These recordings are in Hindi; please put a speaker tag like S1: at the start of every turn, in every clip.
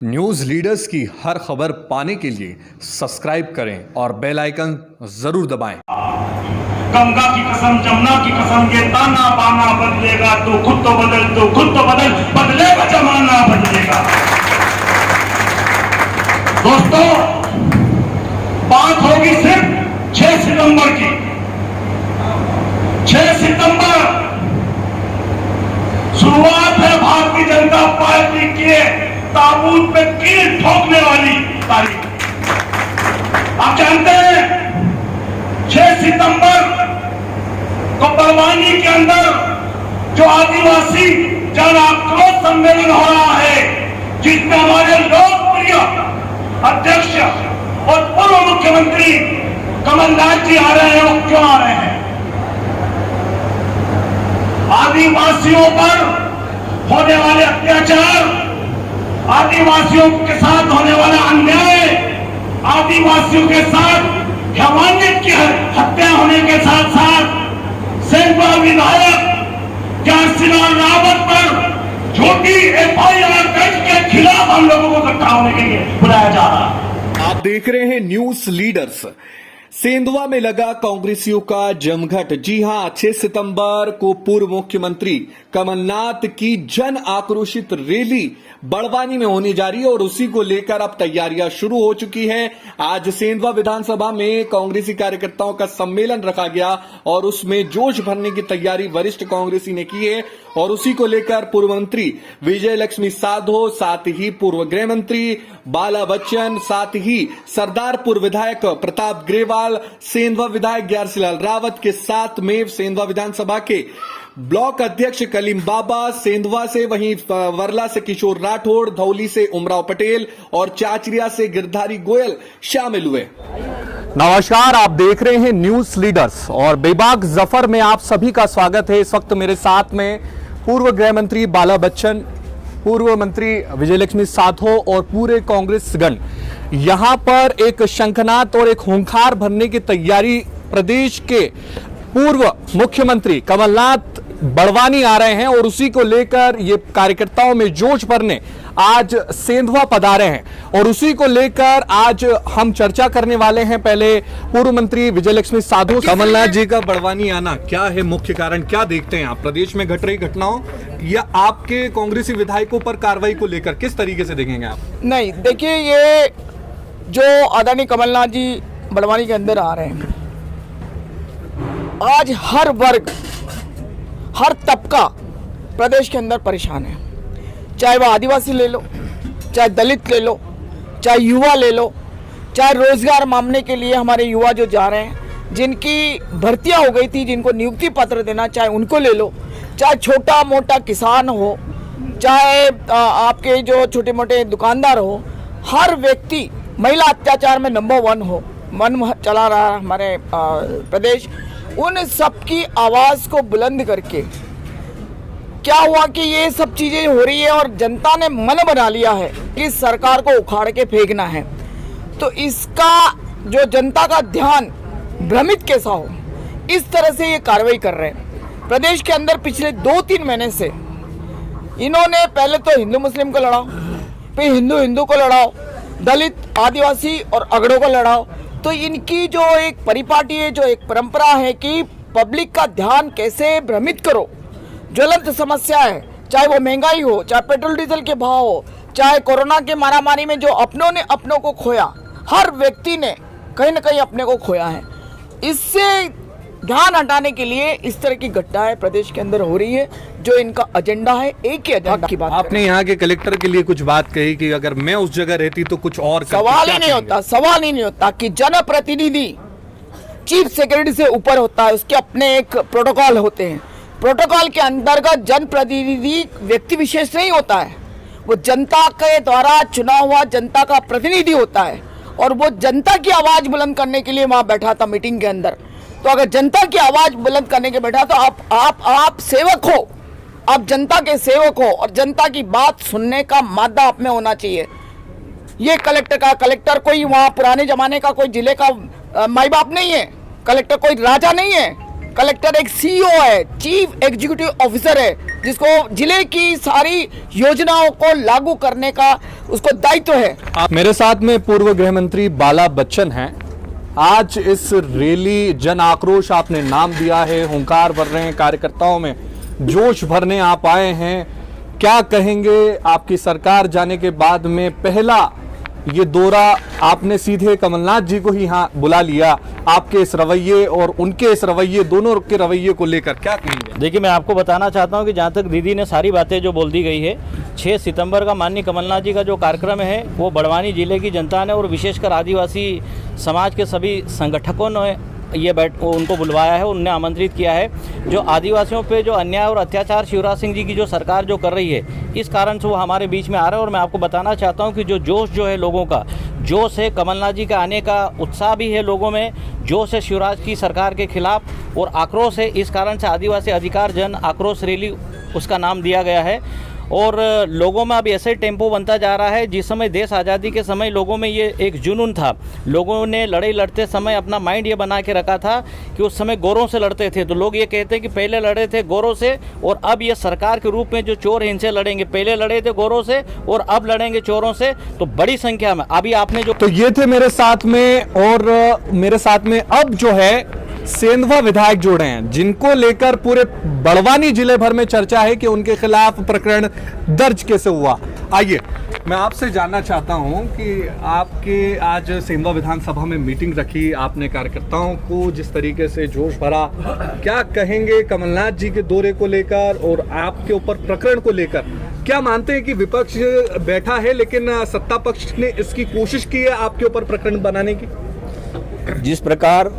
S1: न्यूज लीडर्स की हर खबर पाने के लिए सब्सक्राइब करें और बेल आइकन जरूर दबाएं।
S2: गंगा की कसम, जमुना की कसम, ये ताना बाना बदलेगा तो खुद तो बदल, बदलेगा जमाना बदलेगा। दोस्तों, बात होगी सिर्फ 6 सितंबर की। 6 सितंबर शुरुआत है भारतीय जनता पार्टी के ताबूत पे कील ठोकने वाली तारीख। आप जानते हैं 6 सितंबर को बड़वानी के अंदर जो आदिवासी जन आक्रोश सम्मेलन हो रहा है, जिसमें हमारे लोकप्रिय अध्यक्ष और पूर्व मुख्यमंत्री कमलनाथ जी आ रहे हैं। वो क्यों आ रहे हैं? आदिवासियों पर होने वाले अत्याचार, आदिवासियों के साथ होने वाला अन्याय, आदिवासियों के साथ हैवानियत की हत्या होने के साथ साथ सेंधा विधायक ज्ञानसिलाल रावत पर झूठी FIR दर्ज के खिलाफ हम लोगों को इकट्ठा होने के लिए बुलाया जा रहा है।
S1: आप देख रहे हैं न्यूज लीडर्स। सेंधवा में लगा कांग्रेसियों का जमघट। जी हां, 6 सितंबर को पूर्व मुख्यमंत्री कमलनाथ की जन आक्रोशित रैली बड़वानी में होने जा रही है और उसी को लेकर अब तैयारियां शुरू हो चुकी हैं। आज सेंधवा विधानसभा में कांग्रेसी कार्यकर्ताओं का सम्मेलन रखा गया और उसमें जोश भरने की तैयारी वरिष्ठ कांग्रेसी ने की है और उसी को लेकर पूर्व मंत्री विजय लक्ष्मी साधो, साथ ही पूर्व गृह मंत्री बाला बच्चन, साथ ही सरदारपुर विधायक प्रताप ग्रेवाल, सेंधवा विधायक ज्ञानसिलाल रावत के साथ में सेंधवा विधानसभा के ब्लॉक अध्यक्ष कलीम बाबा, सेंधवा से वहीं वरला से किशोर राठौड़, धौली से उमराव पटेल और चाचरिया से गिरधारी गोयल शामिल हुए। नमस्कार, आप देख रहे हैं न्यूज लीडर्स और बेबाक जफर में आप सभी का स्वागत है। इस वक्त मेरे साथ में पूर्व गृह मंत्री बाला बच्चन, पूर्व मंत्री विजय लक्ष्मी साधो और पूरे कांग्रेसगण यहां पर एक शंखनाद और एक हुंकार भरने की तैयारी। प्रदेश के पूर्व मुख्यमंत्री कमलनाथ बड़वानी आ रहे हैं और उसी को लेकर ये कार्यकर्ताओं में जोश भरने आज सेंधवा पधारे हैं और उसी को लेकर आज हम चर्चा करने वाले हैं। पहले पूर्व मंत्री विजय लक्ष्मी साधो, कमलनाथ जी का बड़वानी आना क्या है मुख्य कारण, क्या देखते हैं आप प्रदेश में घट रही घटनाओं या आपके कांग्रेसी विधायकों पर कार्रवाई को लेकर किस तरीके से देखेंगे आप?
S3: नहीं, देखिए, ये जो आदरणीय कमलनाथ जी बड़वानी के अंदर आ रहे हैं, आज हर वर्ग, हर तबका प्रदेश के अंदर परेशान है। चाहे वह आदिवासी ले लो, चाहे दलित ले लो, चाहे युवा ले लो, चाहे रोजगार मांगने के लिए हमारे युवा जो जा रहे हैं, जिनकी भर्तियां हो गई थी, जिनको नियुक्ति पत्र देना, चाहे उनको ले लो, चाहे छोटा मोटा किसान हो, चाहे आपके जो छोटे मोटे दुकानदार हो, हर व्यक्ति महिला अत्याचार में नंबर 1 हो, मन चला रहा है हमारे प्रदेश। उन सबकी आवाज को बुलंद करके क्या हुआ कि ये सब चीजें हो रही है और जनता ने मन बना लिया है कि सरकार को उखाड़ के फेंकना है। तो इसका जो जनता का ध्यान भ्रमित कैसा हो, इस तरह से ये कार्रवाई कर रहे हैं। प्रदेश के अंदर पिछले 2-3 महीने से इन्होंने पहले तो हिंदू मुस्लिम को लड़ाओ, फिर हिंदू हिंदू को लड़ाओ, दलित आदिवासी और अगड़ों को लड़ाओ। तो इनकी जो एक परिपाटी है, जो एक परंपरा है कि पब्लिक का ध्यान कैसे भ्रमित करो। ज्वलंत समस्या है, चाहे वो महंगाई हो, चाहे पेट्रोल डीजल के भाव हो, चाहे कोरोना के मारामारी में जो अपनों ने अपनों को खोया, हर व्यक्ति ने कहीं ना कहीं अपने को खोया है। इससे ध्यान हटाने के लिए इस तरह की घटनाएं प्रदेश के अंदर हो रही है। जो इनका एजेंडा है, एक ही एजेंडा की बात।
S1: आपने यहाँ के कलेक्टर के लिए कुछ बात कही कि अगर मैं उस जगह रहती तो कुछ और करती,
S3: सवाल ही नहीं होता कि जनप्रतिनिधि चीफ सेक्रेटरी से ऊपर होता है, उसके अपने एक प्रोटोकॉल होते हैं। प्रोटोकॉल के अंतर्गत जनप्रतिनिधि व्यक्ति विशेष नहीं होता है, वो जनता के द्वारा चुना हुआ जनता का प्रतिनिधि होता है और वो जनता की आवाज बुलंद करने के लिए वहां बैठा था मीटिंग के अंदर। तो अगर जनता की आवाज बुलंद करने के बैठा तो आप सेवक हो, आप जनता के सेवक हो और जनता की बात सुनने का मादा आप में होना चाहिए। ये कलेक्टर कोई वहां पुराने जमाने का कोई जिले का माई बाप नहीं है, कलेक्टर कोई राजा नहीं है, कलेक्टर एक CEO है, चीफ एग्जीक्यूटिव ऑफिसर है, जिसको जिले की सारी योजनाओं को लागू करने का उसको दायित्व है।
S1: मेरे साथ में पूर्व गृह मंत्री बाला बच्चन हैं। आज इस रैली जन आक्रोश आपने नाम दिया है, हुंकार भर रहे हैं कार्यकर्ताओं में, जोश भरने आप आए हैं, क्या कहेंगे? आपकी सरकार जाने के बाद में पहला ये दौरा आपने सीधे कमलनाथ जी को ही यहाँ बुला लिया, आपके इस रवैये और उनके इस रवैये, दोनों के रवैये को लेकर क्या कहेंगे?
S4: देखिए, मैं आपको बताना चाहता हूं कि जहां तक दीदी ने सारी बातें जो बोल दी गई है, 6 सितंबर का माननीय कमलनाथ जी का जो कार्यक्रम है वो बड़वानी जिले की जनता ने और विशेषकर आदिवासी समाज के सभी संगठकों ने ये उनको बुलवाया है, उनने आमंत्रित किया है। जो आदिवासियों पे जो अन्याय और अत्याचार शिवराज सिंह जी की जो सरकार जो कर रही है, इस कारण से वो हमारे बीच में आ रहे हैं। और मैं आपको बताना चाहता हूँ कि जो जोश जो है लोगों का, जोश है कमलनाथ जी का आने का, उत्साह भी है लोगों में, जोश है शिवराज की सरकार के खिलाफ और आक्रोश है। इस कारण से आदिवासी अधिकार जन आक्रोश रैली उसका नाम दिया गया है। और लोगों में अब ऐसे टेम्पो बनता जा रहा है। जिस समय देश आज़ादी के समय लोगों में ये एक जुनून था, लोगों ने लड़ाई लड़ते समय अपना माइंड ये बना के रखा था कि उस समय गोरों से लड़ते थे। तो लोग ये कहते हैं कि पहले लड़े थे गोरों से और अब ये सरकार के रूप में जो चोर हैं इनसे लड़ेंगे। पहले लड़े थे गोरों से और अब लड़ेंगे चोरों से। तो बड़ी संख्या में अभी आपने जो
S1: तो ये थे मेरे साथ में, और मेरे साथ में अब जो है सेंधवा विधायक जुड़े हैं, जिनको लेकर पूरे बड़वानी जिले भर में चर्चा है कि उनके खिलाफ प्रकरण दर्ज कैसे हुआ। आइए, मैं आपसे जानना चाहता हूं कि आपके आज सेंधवा विधानसभा में मीटिंग रखी आपने, कार्यकर्ताओं को जिस तरीके से जोश भरा, क्या कहेंगे कमलनाथ जी के दौरे को लेकर और आपके ऊपर प्रकरण को लेकर? क्या मानते हैं कि विपक्ष बैठा है लेकिन सत्ता पक्ष ने इसकी कोशिश की है आपके ऊपर प्रकरण बनाने की?
S5: जिस प्रकार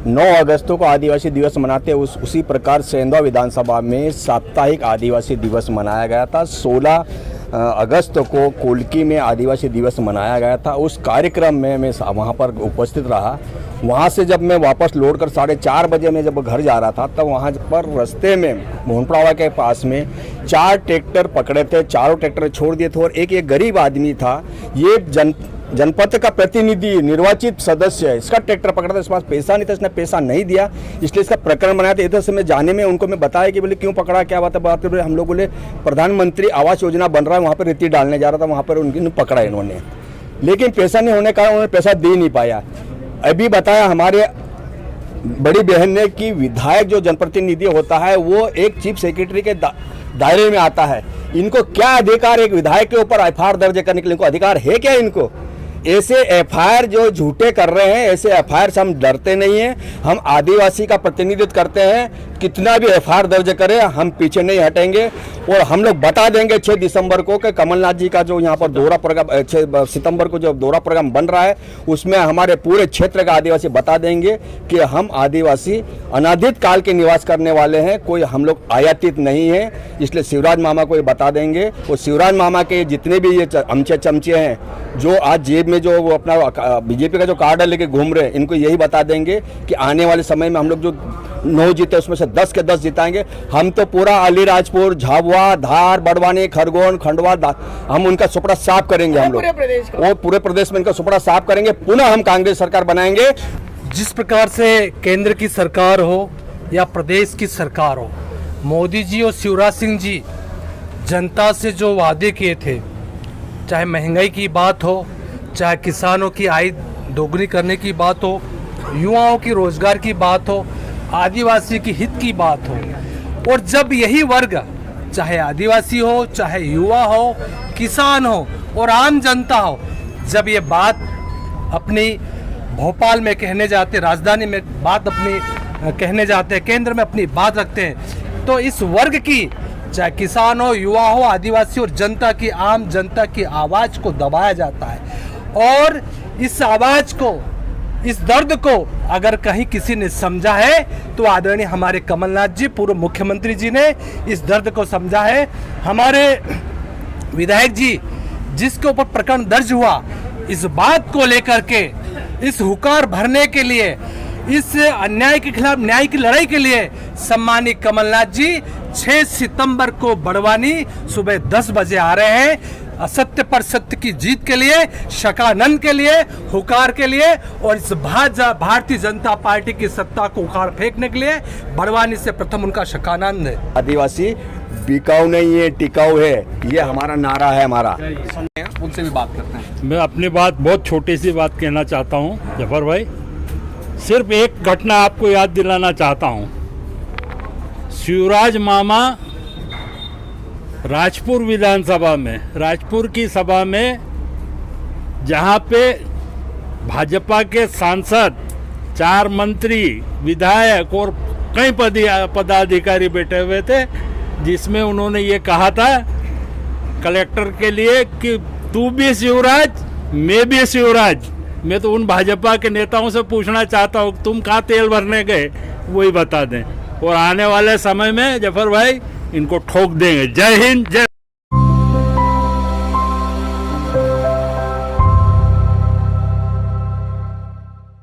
S5: 9 अगस्त को आदिवासी दिवस मनाते हैं उसी प्रकार सेंधवा विधानसभा में साप्ताहिक आदिवासी दिवस मनाया गया था। 16 अगस्त को कोलकी में आदिवासी दिवस मनाया गया था। उस कार्यक्रम में मैं वहाँ पर उपस्थित रहा। वहाँ से जब मैं वापस लौट कर 4:30 बजे मैं जब घर जा रहा था, तब वहाँ पर रास्ते में मोहनपुरा के पास में 4 ट्रैक्टर पकड़े थे, चारों ट्रैक्टर छोड़ दिए थे और एक गरीब आदमी था, ये जनपद का प्रतिनिधि निर्वाचित सदस्य है, इसका ट्रैक्टर पकड़ा था। इसके पास पैसा नहीं था, इसने पैसा नहीं दिया, इसलिए इसका प्रकरण बनाया था। इधर से मैं जाने में उनको मैं बताया कि बोले क्यों पकड़ा, क्या बात है? बोले हम लोग बोले प्रधानमंत्री आवास योजना बन रहा है, वहाँ पर रेती डालने जा रहा था, वहाँ पर उनकी पकड़ा इन्होंने, लेकिन पैसा नहीं होने के कारण उन्होंने पैसा दे नहीं पाया। अभी बताया हमारे बड़ी बहन ने कि विधायक जो जनप्रतिनिधि होता है वो एक चीफ सेक्रेटरी के दायरे में आता है। इनको क्या अधिकार, एक विधायक के ऊपर एफआईआर दर्ज करने के लिए इनको अधिकार है क्या? इनको ऐसे एफआईआर जो झूठे कर रहे हैं, ऐसे एफआईआर से हम डरते नहीं हैं। हम आदिवासी का प्रतिनिधित्व करते हैं, कितना भी एफआईआर दर्ज करें हम पीछे नहीं हटेंगे। और हम लोग बता देंगे 6 दिसंबर को कि कमलनाथ जी का जो यहाँ पर दौरा प्रोग्राम, 6 सितंबर को जो दौरा प्रोग्राम बन रहा है उसमें हमारे पूरे क्षेत्र का आदिवासी बता देंगे कि हम आदिवासी अनादित काल के निवास करने वाले हैं, कोई हम लोग आयातित नहीं है। इसलिए शिवराज मामा को ये बता देंगे। और शिवराज मामा के जितने भी ये अमचे चमचे हैं जो आज जेब में जो वो अपना बीजेपी का जो कार्ड लेके घूम रहे हैं, इनको यही बता देंगे कि आने वाले समय में हम लोग जो 9 जीते उसमें से 10 के 10 जिताएंगे। हम तो पूरा अलीराजपुर, झाबुआ, धार, बड़वानी, खरगोन, खंडवा, हम उनका सुपड़ा साफ करेंगे। हम लोग और पूरे प्रदेश में इनका सुपड़ा साफ करेंगे। पुनः हम कांग्रेस सरकार बनाएंगे।
S6: जिस प्रकार से केंद्र की सरकार हो या प्रदेश की सरकार हो, मोदी जी और शिवराज सिंह जी जनता से जो वादे किए थे, चाहे महंगाई की बात हो, चाहे किसानों की आय दोगुनी करने की बात हो, युवाओं की रोजगार की बात हो, आदिवासी की हित की बात हो, और जब यही वर्ग, चाहे आदिवासी हो, चाहे युवा हो, किसान हो और आम जनता हो, जब ये बात अपनी भोपाल में कहने जाते, राजधानी में बात अपनी कहने जाते हैं, केंद्र में अपनी बात रखते हैं, तो इस वर्ग की, चाहे किसान हो, युवा हो, आदिवासी और जनता की, आम जनता की आवाज़ को दबाया जाता है। और इस आवाज़ को, इस दर्द को अगर कहीं किसी ने समझा है तो आदरणीय हमारे कमलनाथ जी, पूर्व मुख्यमंत्री जी ने इस दर्द को समझा है। हमारे विधायक जी जिसके ऊपर प्रकरण दर्ज हुआ, इस बात को लेकर के, इस हुकार भरने के लिए, इस अन्याय के खिलाफ न्याय की लड़ाई के लिए सम्मानित कमलनाथ जी 6 सितंबर को बड़वानी सुबह 10 बजे आ रहे हैं। असत्य पर सत्य की जीत के लिए, शकानंद के लिए, हुकार के लिए और इस भारतीय जनता पार्टी की सत्ता को उखाड़ फेंकने के लिए बड़वानी से प्रथम उनका शकानंद है।
S5: आदिवासी बिकाऊ नहीं है, टिकाऊ है, ये हमारा नारा है हमारा।
S1: उनसे भी बात करते हैं।
S7: मैं अपनी बात बहुत छोटी सी बात कहना चाहता हूँ जफर भाई। सिर्फ एक घटना आपको याद दिलाना चाहता हूँ। शिवराज मामा राजपुर विधानसभा में, राजपुर की सभा में, जहाँ पे भाजपा के सांसद, 4 मंत्री, विधायक और कई पदाधिकारी बैठे हुए थे, जिसमें उन्होंने ये कहा था कलेक्टर के लिए कि तू भी शिवराज, मैं भी शिवराज। मैं तो उन भाजपा के नेताओं से पूछना चाहता हूँ तुम कहाँ तेल भरने गए, वही बता दें। और आने वाले समय में जफर भाई इनको ठोक देंगे। जय हिंद, जय